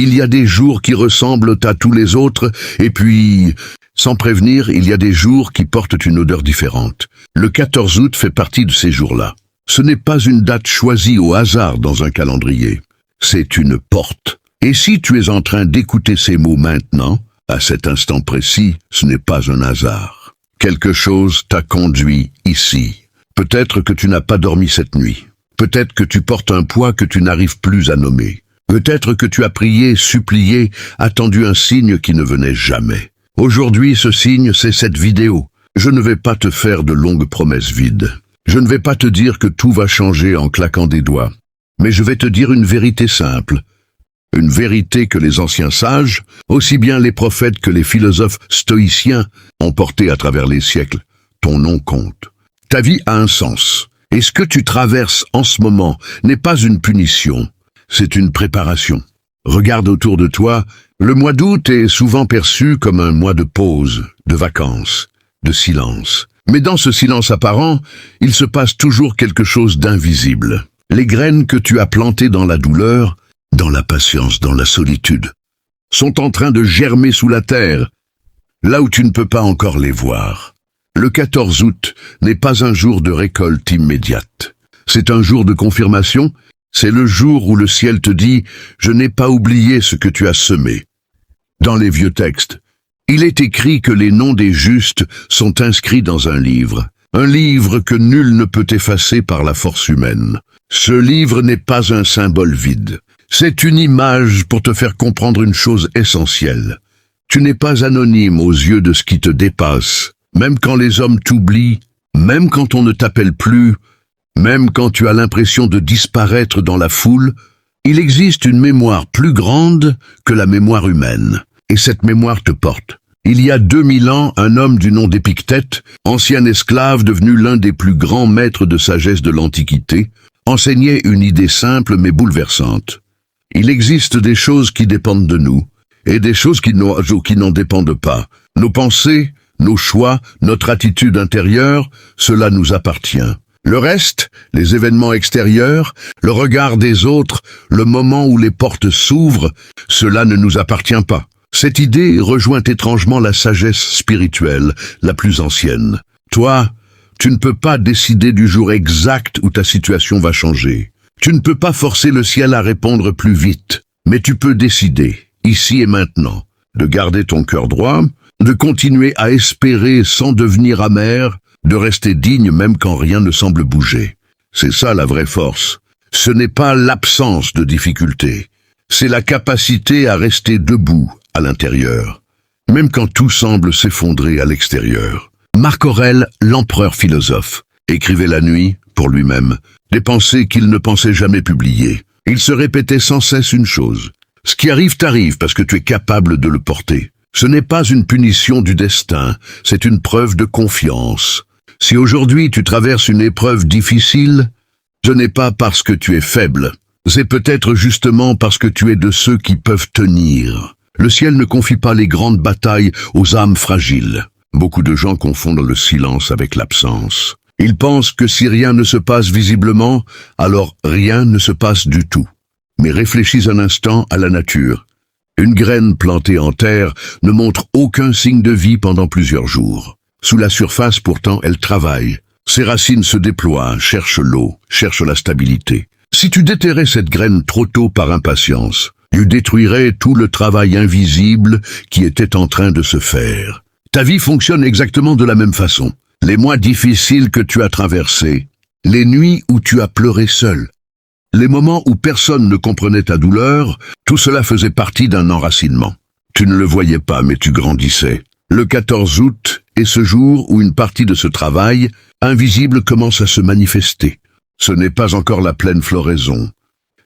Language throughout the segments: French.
Il y a des jours qui ressemblent à tous les autres, et puis, sans prévenir, il y a des jours qui portent une odeur différente. Le 14 août fait partie de ces jours-là. Ce n'est pas une date choisie au hasard dans un calendrier. C'est une porte. Et si tu es en train d'écouter ces mots maintenant, à cet instant précis, ce n'est pas un hasard. Quelque chose t'a conduit ici. Peut-être que tu n'as pas dormi cette nuit. Peut-être que tu portes un poids que tu n'arrives plus à nommer. Peut-être que tu as prié, supplié, attendu un signe qui ne venait jamais. Aujourd'hui, ce signe, c'est cette vidéo. Je ne vais pas te faire de longues promesses vides. Je ne vais pas te dire que tout va changer en claquant des doigts. Mais je vais te dire une vérité simple. Une vérité que les anciens sages, aussi bien les prophètes que les philosophes stoïciens, ont portée à travers les siècles. Ton nom compte. Ta vie a un sens. Et ce que tu traverses en ce moment n'est pas une punition. C'est une préparation. Regarde autour de toi, le mois d'août est souvent perçu comme un mois de pause, de vacances, de silence. Mais dans ce silence apparent, il se passe toujours quelque chose d'invisible. Les graines que tu as plantées dans la douleur, dans la patience, dans la solitude, sont en train de germer sous la terre, là où tu ne peux pas encore les voir. Le 14 août n'est pas un jour de récolte immédiate. C'est un jour de confirmation. C'est le jour où le ciel te dit « Je n'ai pas oublié ce que tu as semé ». Dans les vieux textes, il est écrit que les noms des justes sont inscrits dans un livre que nul ne peut effacer par la force humaine. Ce livre n'est pas un symbole vide. C'est une image pour te faire comprendre une chose essentielle. Tu n'es pas anonyme aux yeux de ce qui te dépasse. Même quand les hommes t'oublient, même quand on ne t'appelle plus, même quand tu as l'impression de disparaître dans la foule, il existe une mémoire plus grande que la mémoire humaine. Et cette mémoire te porte. Il y a 2000 ans, un homme du nom d'Épictète, ancien esclave devenu l'un des plus grands maîtres de sagesse de l'Antiquité, enseignait une idée simple mais bouleversante. Il existe des choses qui dépendent de nous, et des choses qui n'en dépendent pas. Nos pensées, nos choix, notre attitude intérieure, cela nous appartient. Le reste, les événements extérieurs, le regard des autres, le moment où les portes s'ouvrent, cela ne nous appartient pas. Cette idée rejoint étrangement la sagesse spirituelle, la plus ancienne. Toi, tu ne peux pas décider du jour exact où ta situation va changer. Tu ne peux pas forcer le ciel à répondre plus vite, mais tu peux décider, ici et maintenant, de garder ton cœur droit, de continuer à espérer sans devenir amer, de rester digne même quand rien ne semble bouger. C'est ça la vraie force. Ce n'est pas l'absence de difficulté. C'est la capacité à rester debout à l'intérieur, même quand tout semble s'effondrer à l'extérieur. Marc Aurèle, l'empereur philosophe, écrivait la nuit, pour lui-même, des pensées qu'il ne pensait jamais publier. Il se répétait sans cesse une chose. Ce qui arrive t'arrive parce que tu es capable de le porter. Ce n'est pas une punition du destin, c'est une preuve de confiance. Si aujourd'hui tu traverses une épreuve difficile, ce n'est pas parce que tu es faible, c'est peut-être justement parce que tu es de ceux qui peuvent tenir. Le ciel ne confie pas les grandes batailles aux âmes fragiles. Beaucoup de gens confondent le silence avec l'absence. Ils pensent que si rien ne se passe visiblement, alors rien ne se passe du tout. Mais réfléchis un instant à la nature. Une graine plantée en terre ne montre aucun signe de vie pendant plusieurs jours. Sous la surface, pourtant, elle travaille. Ses racines se déploient, cherchent l'eau, cherchent la stabilité. Si tu déterrais cette graine trop tôt par impatience, tu détruirais tout le travail invisible qui était en train de se faire. Ta vie fonctionne exactement de la même façon. Les mois difficiles que tu as traversés, les nuits où tu as pleuré seul, les moments où personne ne comprenait ta douleur, tout cela faisait partie d'un enracinement. Tu ne le voyais pas, mais tu grandissais. Le 14 août est ce jour où une partie de ce travail invisible commence à se manifester. Ce n'est pas encore la pleine floraison,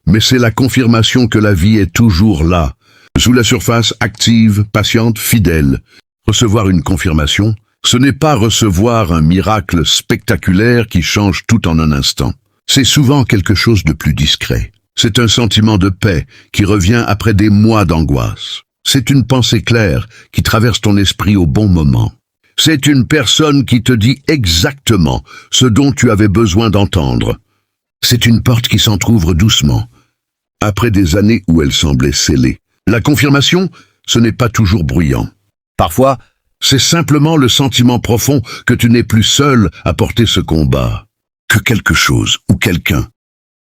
mais c'est la confirmation que la vie est toujours là, sous la surface, active, patiente, fidèle. Recevoir une confirmation, ce n'est pas recevoir un miracle spectaculaire qui change tout en un instant. C'est souvent quelque chose de plus discret. C'est un sentiment de paix qui revient après des mois d'angoisse. C'est une pensée claire qui traverse ton esprit au bon moment. C'est une personne qui te dit exactement ce dont tu avais besoin d'entendre. C'est une porte qui s'entrouvre doucement. Après des années où elle semblait scellée, La confirmation, ce n'est pas toujours bruyant. Parfois, C'est simplement le sentiment profond que tu n'es plus seul à porter ce combat, que quelque chose ou quelqu'un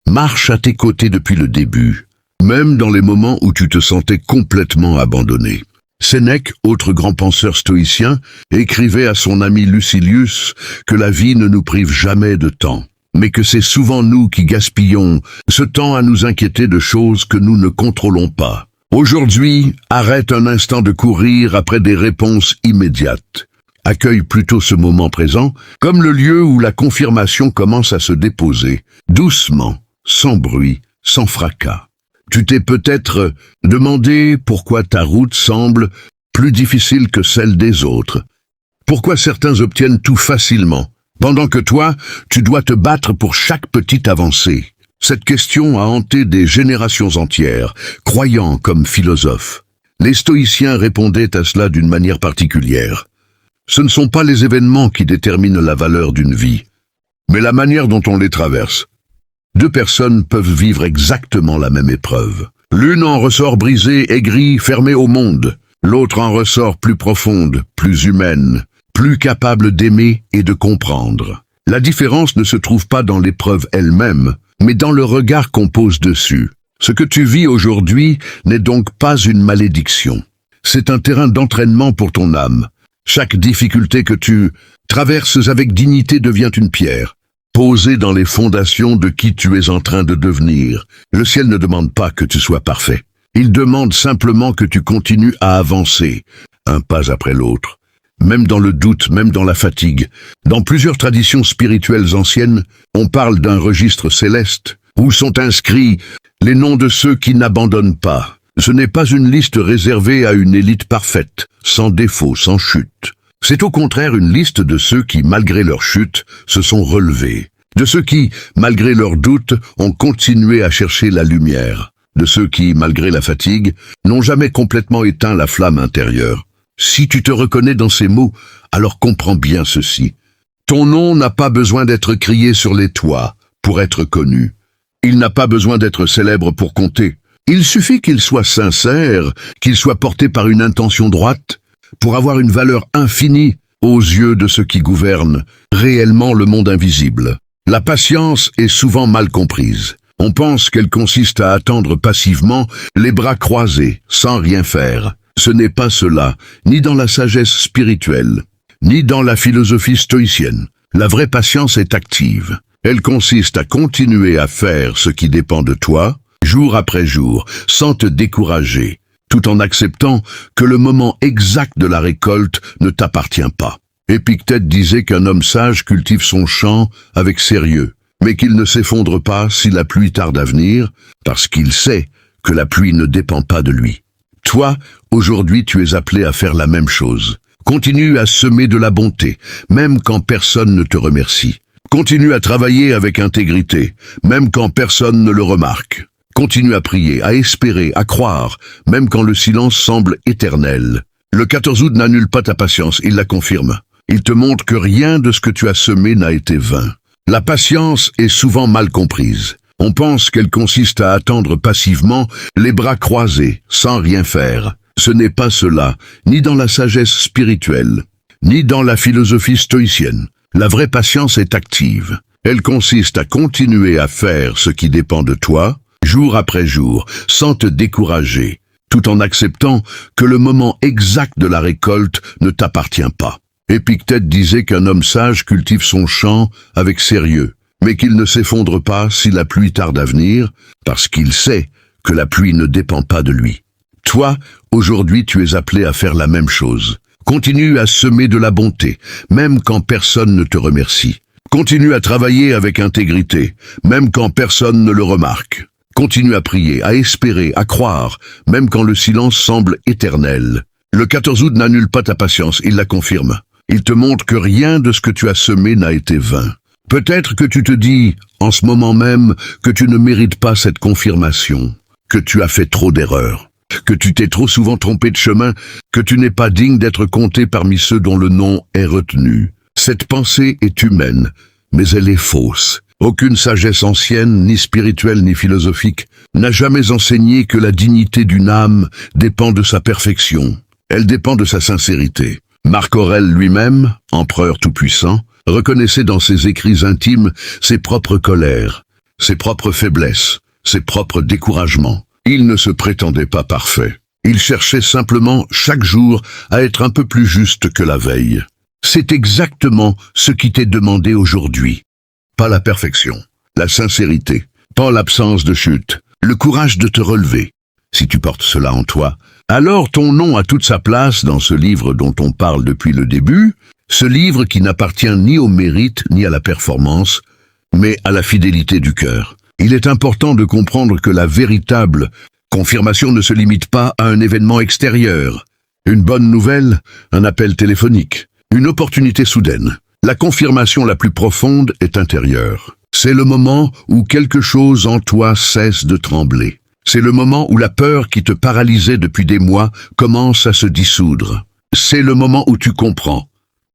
marche à tes côtés depuis le début, même dans les moments où tu te sentais complètement abandonné. Sénèque, autre grand penseur stoïcien, écrivait à son ami Lucilius que la vie ne nous prive jamais de temps, mais que c'est souvent nous qui gaspillons ce temps à nous inquiéter de choses que nous ne contrôlons pas. Aujourd'hui, arrête un instant de courir après des réponses immédiates. Accueille plutôt ce moment présent comme le lieu où la confirmation commence à se déposer, doucement, sans bruit, sans fracas. Tu t'es peut-être demandé pourquoi ta route semble plus difficile que celle des autres. Pourquoi certains obtiennent tout facilement, pendant que toi, tu dois te battre pour chaque petite avancée. Cette question a hanté des générations entières, croyants comme philosophes. Les stoïciens répondaient à cela d'une manière particulière. Ce ne sont pas les événements qui déterminent la valeur d'une vie, mais la manière dont on les traverse. Deux personnes peuvent vivre exactement la même épreuve. L'une en ressort brisée, aigrie, fermée au monde. L'autre en ressort plus profonde, plus humaine, plus capable d'aimer et de comprendre. La différence ne se trouve pas dans l'épreuve elle-même, mais dans le regard qu'on pose dessus. Ce que tu vis aujourd'hui n'est donc pas une malédiction. C'est un terrain d'entraînement pour ton âme. Chaque difficulté que tu traverses avec dignité devient une pierre, posée dans les fondations de qui tu es en train de devenir. Le ciel ne demande pas que tu sois parfait. Il demande simplement que tu continues à avancer, un pas après l'autre. Même dans le doute, même dans la fatigue. Dans plusieurs traditions spirituelles anciennes, on parle d'un registre céleste, où sont inscrits les noms de ceux qui n'abandonnent pas. Ce n'est pas une liste réservée à une élite parfaite, sans défaut, sans chute. C'est au contraire une liste de ceux qui, malgré leur chute, se sont relevés. De ceux qui, malgré leurs doutes, ont continué à chercher la lumière. De ceux qui, malgré la fatigue, n'ont jamais complètement éteint la flamme intérieure. Si tu te reconnais dans ces mots, alors comprends bien ceci. Ton nom n'a pas besoin d'être crié sur les toits pour être connu. Il n'a pas besoin d'être célèbre pour compter. Il suffit qu'il soit sincère, qu'il soit porté par une intention droite, pour avoir une valeur infinie aux yeux de ceux qui gouvernent réellement le monde invisible. La patience est souvent mal comprise. On pense qu'elle consiste à attendre passivement, les bras croisés, sans rien faire. Ce n'est pas cela, ni dans la sagesse spirituelle, ni dans la philosophie stoïcienne. La vraie patience est active. Elle consiste à continuer à faire ce qui dépend de toi, jour après jour, sans te décourager, tout en acceptant que le moment exact de la récolte ne t'appartient pas. Épictète disait qu'un homme sage cultive son champ avec sérieux, mais qu'il ne s'effondre pas si la pluie tarde à venir, parce qu'il sait que la pluie ne dépend pas de lui. Toi, aujourd'hui, tu es appelé à faire la même chose. Continue à semer de la bonté, même quand personne ne te remercie. Continue à travailler avec intégrité, même quand personne ne le remarque. Continue à prier, à espérer, à croire, même quand le silence semble éternel. Le 14 août n'annule pas ta patience, il la confirme. Il te montre que rien de ce que tu as semé n'a été vain. La patience est souvent mal comprise. On pense qu'elle consiste à attendre passivement, les bras croisés, sans rien faire. Ce n'est pas cela, ni dans la sagesse spirituelle, ni dans la philosophie stoïcienne. La vraie patience est active. Elle consiste à continuer à faire ce qui dépend de toi, jour après jour, sans te décourager, tout en acceptant que le moment exact de la récolte ne t'appartient pas. Épictète disait qu'un homme sage cultive son champ avec sérieux, mais qu'il ne s'effondre pas si la pluie tarde à venir, parce qu'il sait que la pluie ne dépend pas de lui. Toi, aujourd'hui, tu es appelé à faire la même chose. Continue à semer de la bonté, même quand personne ne te remercie. Continue à travailler avec intégrité, même quand personne ne le remarque. Continue à prier, à espérer, à croire, même quand le silence semble éternel. Le 14 août n'annule pas ta patience, il la confirme. Il te montre que rien de ce que tu as semé n'a été vain. Peut-être que tu te dis, en ce moment même, que tu ne mérites pas cette confirmation, que tu as fait trop d'erreurs, que tu t'es trop souvent trompé de chemin, que tu n'es pas digne d'être compté parmi ceux dont le nom est retenu. Cette pensée est humaine, mais elle est fausse. Aucune sagesse ancienne, ni spirituelle ni philosophique, n'a jamais enseigné que la dignité d'une âme dépend de sa perfection. Elle dépend de sa sincérité. Marc Aurèle lui-même, empereur tout-puissant, reconnaissait dans ses écrits intimes ses propres colères, ses propres faiblesses, ses propres découragements. Il ne se prétendait pas parfait. Il cherchait simplement chaque jour à être un peu plus juste que la veille. C'est exactement ce qui t'est demandé aujourd'hui. Pas la perfection, la sincérité, pas l'absence de chute, le courage de te relever. Si tu portes cela en toi, alors ton nom a toute sa place dans ce livre dont on parle depuis le début, ce livre qui n'appartient ni au mérite ni à la performance, mais à la fidélité du cœur. Il est important de comprendre que la véritable confirmation ne se limite pas à un événement extérieur. Une bonne nouvelle, un appel téléphonique, une opportunité soudaine. La confirmation la plus profonde est intérieure. C'est le moment où quelque chose en toi cesse de trembler. C'est le moment où la peur qui te paralysait depuis des mois commence à se dissoudre. C'est le moment où tu comprends,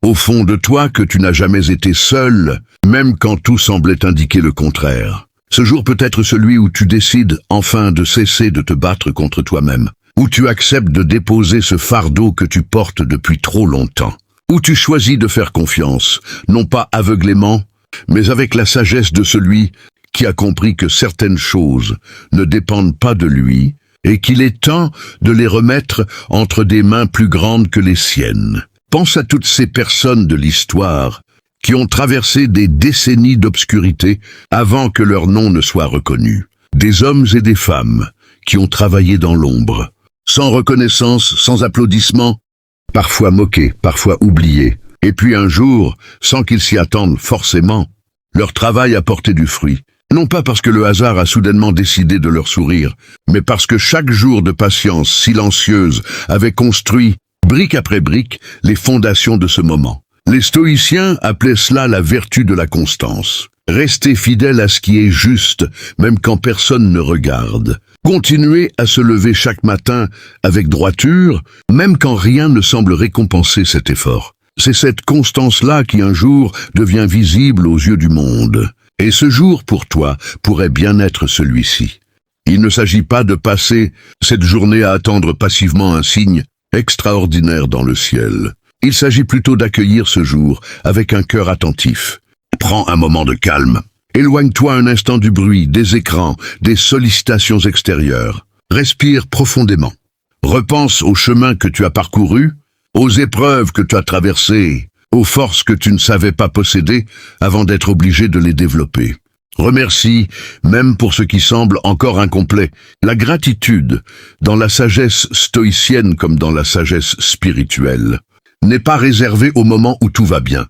au fond de toi, que tu n'as jamais été seul, même quand tout semblait indiquer le contraire. Ce jour peut être celui où tu décides enfin de cesser de te battre contre toi-même, où tu acceptes de déposer ce fardeau que tu portes depuis trop longtemps. Où tu choisis de faire confiance, non pas aveuglément, mais avec la sagesse de celui qui a compris que certaines choses ne dépendent pas de lui et qu'il est temps de les remettre entre des mains plus grandes que les siennes. Pense à toutes ces personnes de l'histoire qui ont traversé des décennies d'obscurité avant que leur nom ne soit reconnu. Des hommes et des femmes qui ont travaillé dans l'ombre, sans reconnaissance, sans applaudissements, parfois moqués, parfois oubliés. Et puis un jour, sans qu'ils s'y attendent forcément, leur travail a porté du fruit. Non pas parce que le hasard a soudainement décidé de leur sourire, mais parce que chaque jour de patience silencieuse avait construit, brique après brique, les fondations de ce moment. Les stoïciens appelaient cela la vertu de la constance. Rester fidèle à ce qui est juste, même quand personne ne regarde. Continuer à se lever chaque matin avec droiture, même quand rien ne semble récompenser cet effort. C'est cette constance-là qui un jour devient visible aux yeux du monde. Et ce jour, pour toi, pourrait bien être celui-ci. Il ne s'agit pas de passer cette journée à attendre passivement un signe extraordinaire dans le ciel. Il s'agit plutôt d'accueillir ce jour avec un cœur attentif. Prends un moment de calme. Éloigne-toi un instant du bruit, des écrans, des sollicitations extérieures. Respire profondément. Repense au chemin que tu as parcouru, aux épreuves que tu as traversées, aux forces que tu ne savais pas posséder avant d'être obligé de les développer. Remercie, même pour ce qui semble encore incomplet. La gratitude, dans la sagesse stoïcienne comme dans la sagesse spirituelle, n'est pas réservée au moment où tout va bien.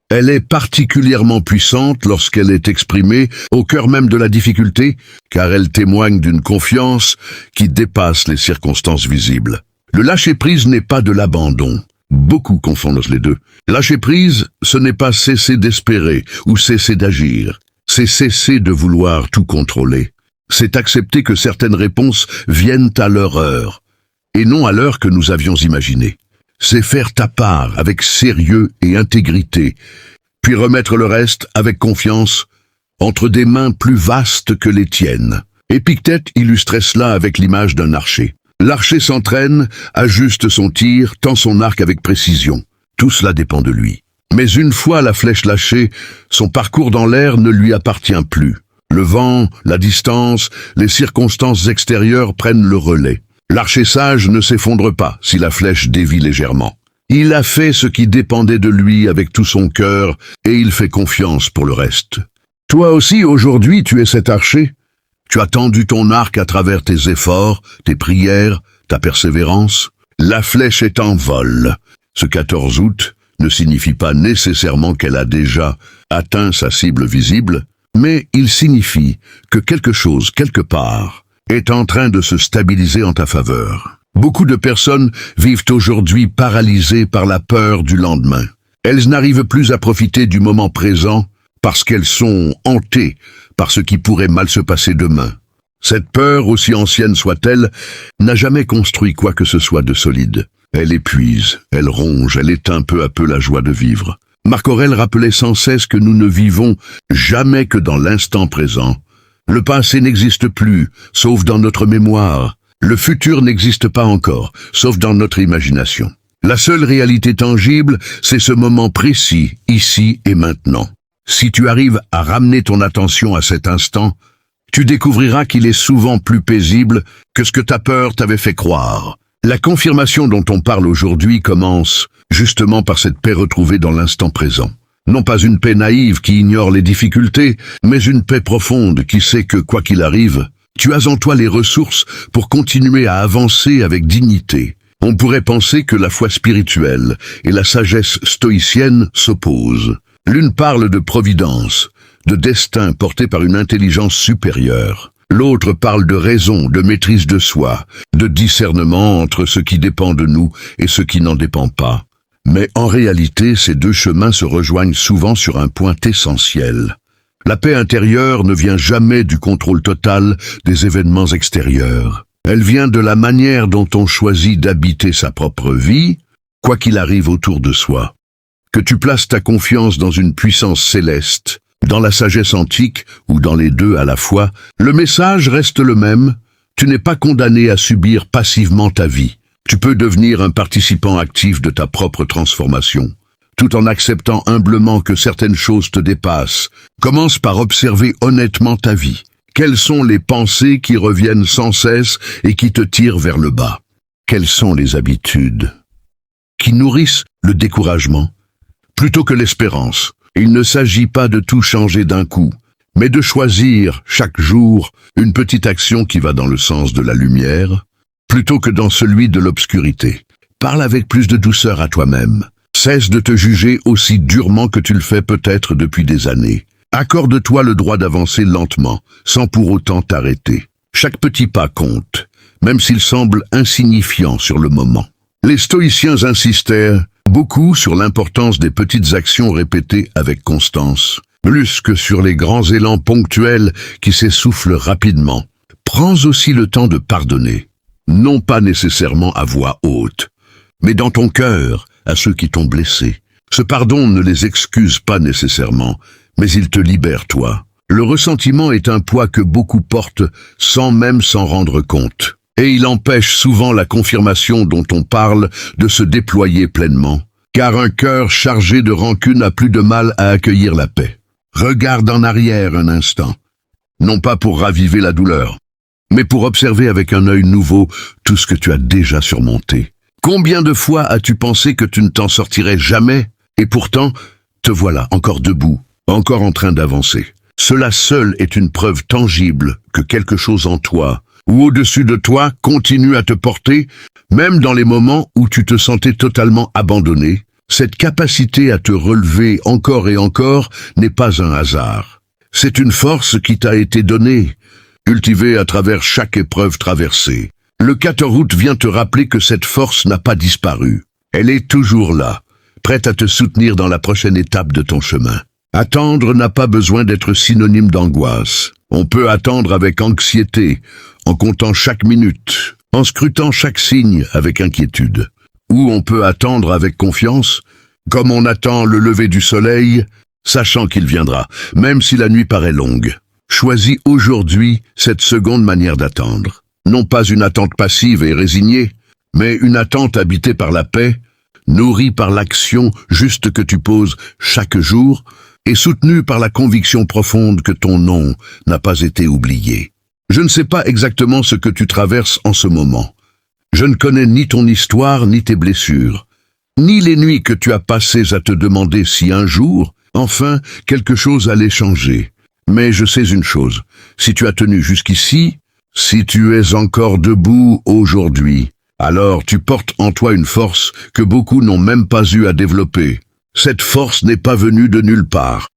Elle est particulièrement puissante lorsqu'elle est exprimée au cœur même de la difficulté, car elle témoigne d'une confiance qui dépasse les circonstances visibles. Le lâcher-prise n'est pas de l'abandon. Beaucoup confondent les deux. Lâcher-prise, ce n'est pas cesser d'espérer ou cesser d'agir. C'est cesser de vouloir tout contrôler. C'est accepter que certaines réponses viennent à leur heure, et non à l'heure que nous avions imaginée. C'est faire ta part avec sérieux et intégrité, puis remettre le reste avec confiance entre des mains plus vastes que les tiennes. Épictète illustrait cela avec l'image d'un archer. L'archer s'entraîne, ajuste son tir, tend son arc avec précision. Tout cela dépend de lui. Mais une fois la flèche lâchée, son parcours dans l'air ne lui appartient plus. Le vent, la distance, les circonstances extérieures prennent le relais. L'archer sage ne s'effondre pas si la flèche dévie légèrement. Il a fait ce qui dépendait de lui avec tout son cœur et il fait confiance pour le reste. Toi aussi, aujourd'hui, tu es cet archer. Tu as tendu ton arc à travers tes efforts, tes prières, ta persévérance. La flèche est en vol. Ce 14 août ne signifie pas nécessairement qu'elle a déjà atteint sa cible visible, mais il signifie que quelque chose, quelque part, est en train de se stabiliser en ta faveur. Beaucoup de personnes vivent aujourd'hui paralysées par la peur du lendemain. Elles n'arrivent plus à profiter du moment présent parce qu'elles sont hantées par ce qui pourrait mal se passer demain. Cette peur, aussi ancienne soit-elle, n'a jamais construit quoi que ce soit de solide. Elle épuise, elle ronge, elle éteint peu à peu la joie de vivre. Marc Aurèle rappelait sans cesse que nous ne vivons jamais que dans l'instant présent. Le passé n'existe plus, sauf dans notre mémoire. Le futur n'existe pas encore, sauf dans notre imagination. La seule réalité tangible, c'est ce moment précis, ici et maintenant. Si tu arrives à ramener ton attention à cet instant, tu découvriras qu'il est souvent plus paisible que ce que ta peur t'avait fait croire. La confirmation dont on parle aujourd'hui commence justement par cette paix retrouvée dans l'instant présent. Non pas une paix naïve qui ignore les difficultés, mais une paix profonde qui sait que, quoi qu'il arrive, tu as en toi les ressources pour continuer à avancer avec dignité. On pourrait penser que la foi spirituelle et la sagesse stoïcienne s'opposent. L'une parle de providence, de destin porté par une intelligence supérieure. L'autre parle de raison, de maîtrise de soi, de discernement entre ce qui dépend de nous et ce qui n'en dépend pas. Mais en réalité, ces deux chemins se rejoignent souvent sur un point essentiel. La paix intérieure ne vient jamais du contrôle total des événements extérieurs. Elle vient de la manière dont on choisit d'habiter sa propre vie, quoi qu'il arrive autour de soi. Que tu places ta confiance dans une puissance céleste, dans la sagesse antique ou dans les deux à la fois, le message reste le même. Tu n'es pas condamné à subir passivement ta vie. Tu peux devenir un participant actif de ta propre transformation, tout en acceptant humblement que certaines choses te dépassent. Commence par observer honnêtement ta vie. Quelles sont les pensées qui reviennent sans cesse et qui te tirent vers le bas? Quelles sont les habitudes qui nourrissent le découragement plutôt que l'espérance? Il ne s'agit pas de tout changer d'un coup, mais de choisir chaque jour une petite action qui va dans le sens de la lumière, plutôt que dans celui de l'obscurité. Parle avec plus de douceur à toi-même. Cesse de te juger aussi durement que tu le fais peut-être depuis des années. Accorde-toi le droit d'avancer lentement, sans pour autant t'arrêter. Chaque petit pas compte, même s'il semble insignifiant sur le moment. Les stoïciens insistèrent beaucoup sur l'importance des petites actions répétées avec constance, plus que sur les grands élans ponctuels qui s'essoufflent rapidement. Prends aussi le temps de pardonner, non pas nécessairement à voix haute, mais dans ton cœur à ceux qui t'ont blessé. Ce pardon ne les excuse pas nécessairement, mais il te libère toi. Le ressentiment est un poids que beaucoup portent sans même s'en rendre compte. Et il empêche souvent la confirmation dont on parle de se déployer pleinement, car un cœur chargé de rancune a plus de mal à accueillir la paix. Regarde en arrière un instant, non pas pour raviver la douleur, mais pour observer avec un œil nouveau tout ce que tu as déjà surmonté. Combien de fois as-tu pensé que tu ne t'en sortirais jamais, et pourtant, te voilà encore debout, encore en train d'avancer. Cela seul est une preuve tangible que quelque chose en toi, ou au-dessus de toi, continue à te porter, même dans les moments où tu te sentais totalement abandonné. Cette capacité à te relever encore et encore n'est pas un hasard. C'est une force qui t'a été donnée, cultivée à travers chaque épreuve traversée. Le 14 août vient te rappeler que cette force n'a pas disparu. Elle est toujours là, prête à te soutenir dans la prochaine étape de ton chemin. Attendre n'a pas besoin d'être synonyme d'angoisse. On peut attendre avec anxiété, en comptant chaque minute, en scrutant chaque signe avec inquiétude. Ou on peut attendre avec confiance, comme on attend le lever du soleil, sachant qu'il viendra, même si la nuit paraît longue. Choisis aujourd'hui cette seconde manière d'attendre. Non pas une attente passive et résignée, mais une attente habitée par la paix, nourrie par l'action juste que tu poses chaque jour, et soutenue par la conviction profonde que ton nom n'a pas été oublié. Je ne sais pas exactement ce que tu traverses en ce moment. Je ne connais ni ton histoire, ni tes blessures, ni les nuits que tu as passées à te demander si un jour, enfin, quelque chose allait changer. Mais je sais une chose, si tu as tenu jusqu'ici, si tu es encore debout aujourd'hui, alors tu portes en toi une force que beaucoup n'ont même pas eu à développer. Cette force n'est pas venue de nulle part.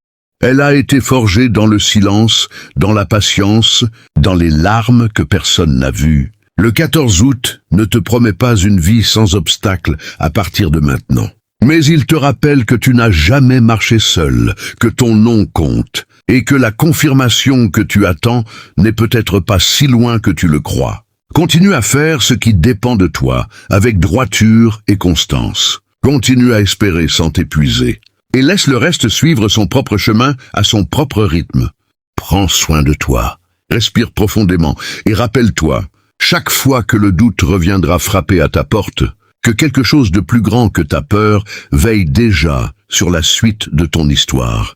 Elle a été forgée dans le silence, dans la patience, dans les larmes que personne n'a vues. Le 14 août ne te promet pas une vie sans obstacle à partir de maintenant. Mais il te rappelle que tu n'as jamais marché seul, que ton nom compte, et que la confirmation que tu attends n'est peut-être pas si loin que tu le crois. Continue à faire ce qui dépend de toi, avec droiture et constance. Continue à espérer sans t'épuiser. et laisse le reste suivre son propre chemin à son propre rythme. Prends soin de toi. Respire profondément et rappelle-toi, chaque fois que le doute reviendra frapper à ta porte, que quelque chose de plus grand que ta peur veille déjà sur la suite de ton histoire.